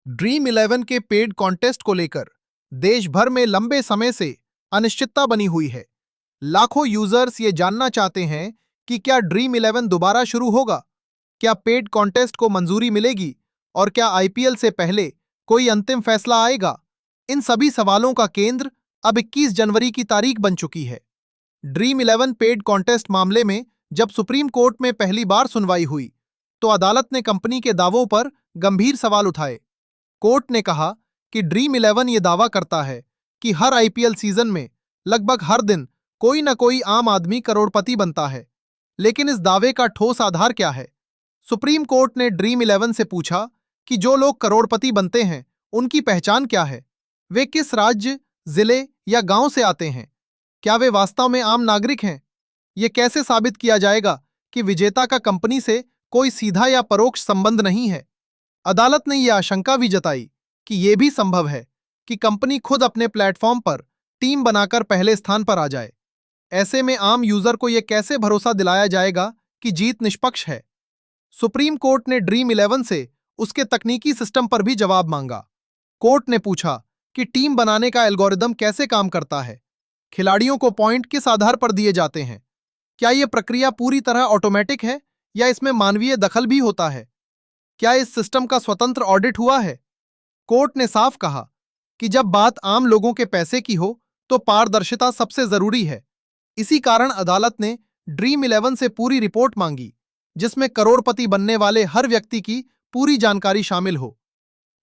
Dream eleven के paid contest को लेकर देश भर में लंबे समय से अनिश्चितता बनी हुई है। लाखों यूजर्स ये जानना चाहते हैं कि क्या ड्रीम इलेवन दोबारा शुरू होगा, क्या पेड कॉन्टेस्ट को मंजूरी मिलेगी और क्या आईपीएल से पहले कोई अंतिम फैसला आएगा। इन सभी सवालों का केंद्र अब 21 जनवरी की तारीख बन चुकी है। ड्रीम इलेवन पेड कॉन्टेस्ट मामले में जब सुप्रीम कोर्ट में पहली बार सुनवाई हुई तो अदालत ने कंपनी के दावों पर गंभीर सवाल उठाए। कोर्ट ने कहा कि ड्रीम इलेवन ये दावा करता है कि हर आईपीएल सीजन में लगभग हर दिन कोई न कोई आम आदमी करोड़पति बनता है, लेकिन इस दावे का ठोस आधार क्या है। सुप्रीम कोर्ट ने ड्रीम इलेवन से पूछा कि जो लोग करोड़पति बनते हैं उनकी पहचान क्या है, वे किस राज्य, जिले या गांव से आते हैं, क्या वे वास्तव में आम नागरिक हैं। यह कैसे साबित किया जाएगा कि विजेता का कंपनी से कोई सीधा या परोक्ष संबंध नहीं है। अदालत ने यह आशंका भी जताई कि यह भी संभव है कि कंपनी खुद अपने प्लेटफॉर्म पर टीम बनाकर पहले स्थान पर आ जाए। ऐसे में आम यूजर को यह कैसे भरोसा दिलाया जाएगा कि जीत निष्पक्ष है। सुप्रीम कोर्ट ने ड्रीम इलेवन से उसके तकनीकी सिस्टम पर भी जवाब मांगा। कोर्ट ने पूछा कि टीम बनाने का एल्गोरिदम कैसे काम करता है, खिलाड़ियों को पॉइंट किस आधार पर दिए जाते हैं, क्या यह प्रक्रिया पूरी तरह ऑटोमेटिक है या इसमें मानवीय दखल भी होता है, क्या इस सिस्टम का स्वतंत्र ऑडिट हुआ है। कोर्ट ने साफ कहा कि जब बात आम लोगों के पैसे की हो तो पारदर्शिता सबसे जरूरी है। इसी कारण अदालत ने ड्रीम इलेवन से पूरी रिपोर्ट मांगी, जिसमें करोड़पति बनने वाले हर व्यक्ति की पूरी जानकारी शामिल हो।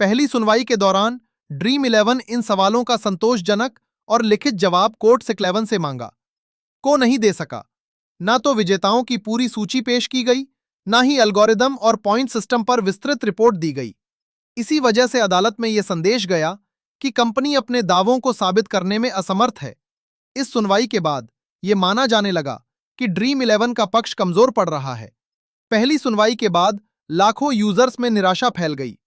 पहली सुनवाई के दौरान ड्रीम इलेवन इन सवालों का संतोषजनक और लिखित जवाब कोर्ट से इलेवन से मांगा को नहीं दे सका। न तो विजेताओं की पूरी सूची पेश की गई, न ही एल्गोरिदम और पॉइंट सिस्टम पर विस्तृत रिपोर्ट दी गई। इसी वजह से अदालत में यह संदेश गया कि कंपनी अपने दावों को साबित करने में असमर्थ है। इस सुनवाई के बाद यह माना जाने लगा कि ड्रीम इलेवन का पक्ष कमजोर पड़ रहा है। पहली सुनवाई के बाद लाखों यूजर्स में निराशा फैल गई।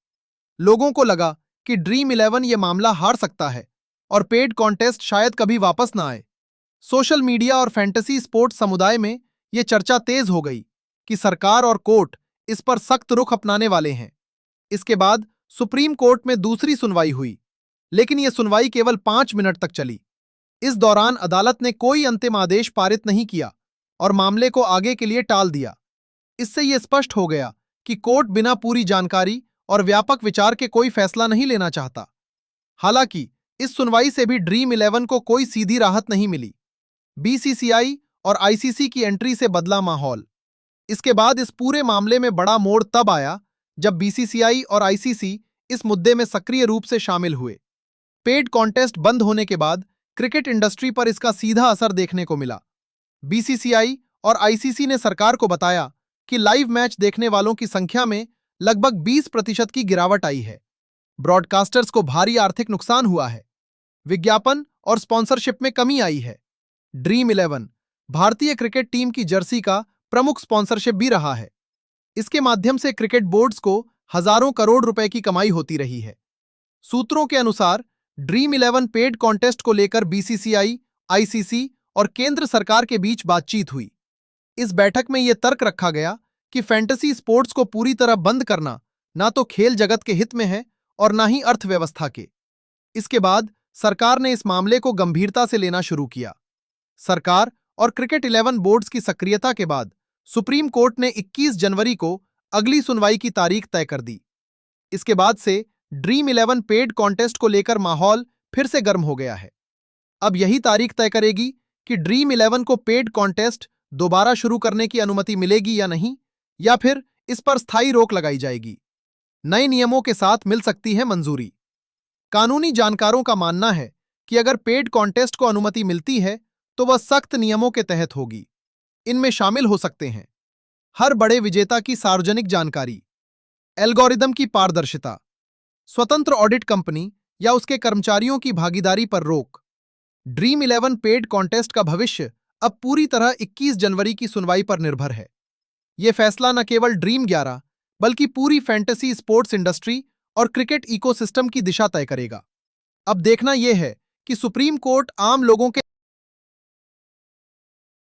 लोगों को लगा कि ड्रीम इलेवन यह मामला हार सकता है और पेड कॉन्टेस्ट शायद कभी वापस न आए। सोशल मीडिया और फैंटेसी स्पोर्ट्स समुदाय में यह चर्चा तेज हो गई कि सरकार और कोर्ट इस पर सख्त रुख अपनाने वाले हैं। इसके बाद सुप्रीम कोर्ट में दूसरी सुनवाई हुई, लेकिन यह सुनवाई केवल 5 मिनट तक चली। इस दौरान अदालत ने कोई अंतिम आदेश पारित नहीं किया और मामले को आगे के लिए टाल दिया। इससे यह स्पष्ट हो गया कि कोर्ट बिना पूरी जानकारी और व्यापक विचार के कोई फैसला नहीं लेना चाहता। हालांकि इस सुनवाई से भी ड्रीम इलेवन को कोई सीधी राहत नहीं मिली। बीसीसीआई और आईसीसी की एंट्री से बदला माहौल। इसके बाद इस पूरे मामले में बड़ा मोड़ तब आया जब बीसीसीआई और आईसीसी इस मुद्दे में सक्रिय रूप से शामिल हुए। पेड कॉन्टेस्ट बंद होने के बाद क्रिकेट इंडस्ट्री पर इसका सीधा असर देखने को मिला। बीसीसीआई और आईसीसी ने सरकार को बताया कि लाइव मैच देखने वालों की संख्या में लगभग 20% की गिरावट आई है। ब्रॉडकास्टर्स को भारी आर्थिक नुकसान हुआ है। विज्ञापन और स्पॉन्सरशिप में कमी आई है। ड्रीम इलेवन भारतीय क्रिकेट टीम की जर्सी का प्रमुख स्पॉन्सरशिप भी रहा है। इसके माध्यम से क्रिकेट बोर्ड्स को हजारों करोड़ रुपए की कमाई होती रही है। सूत्रों के अनुसार ड्रीम इलेवन पेड कॉन्टेस्ट को लेकर बीसीसीआई, आईसीसी और केंद्र सरकार के बीच बातचीत हुई। इस बैठक में यह तर्क रखा गया कि फैंटेसी स्पोर्ट्स को पूरी तरह बंद करना ना तो खेल जगत के हित में है और ना ही अर्थव्यवस्था के। इसके बाद सरकार ने इस मामले को गंभीरता से लेना शुरू किया। सरकार और क्रिकेट 11 बोर्ड्स की सक्रियता के बाद सुप्रीम कोर्ट ने 21 जनवरी को अगली सुनवाई की तारीख तय कर दी। इसके बाद से ड्रीम इलेवन पेड कॉन्टेस्ट को लेकर माहौल फिर से गर्म हो गया है। अब यही तारीख तय करेगी कि ड्रीम इलेवन को पेड कॉन्टेस्ट दोबारा शुरू करने की अनुमति मिलेगी या नहीं, या फिर इस पर स्थायी रोक लगाई जाएगी। नए नियमों के साथ मिल सकती है मंजूरी। कानूनी जानकारों का मानना है कि अगर पेड कॉन्टेस्ट को अनुमति मिलती है तो वह सख्त नियमों के तहत होगी। इनमें शामिल हो सकते हैं हर बड़े विजेता की सार्वजनिक जानकारी, एल्गोरिदम की पारदर्शिता, स्वतंत्र ऑडिट कंपनी या उसके कर्मचारियों की भागीदारी पर रोक। ड्रीम इलेवन पेड कॉन्टेस्ट का भविष्य अब पूरी तरह 21 जनवरी की सुनवाई पर निर्भर है। यह फैसला न केवल ड्रीम 11 बल्कि पूरी फैंटेसी स्पोर्ट्स इंडस्ट्री और क्रिकेट इकोसिस्टम की दिशा तय करेगा। अब देखना यह है कि सुप्रीम कोर्ट आम लोगों के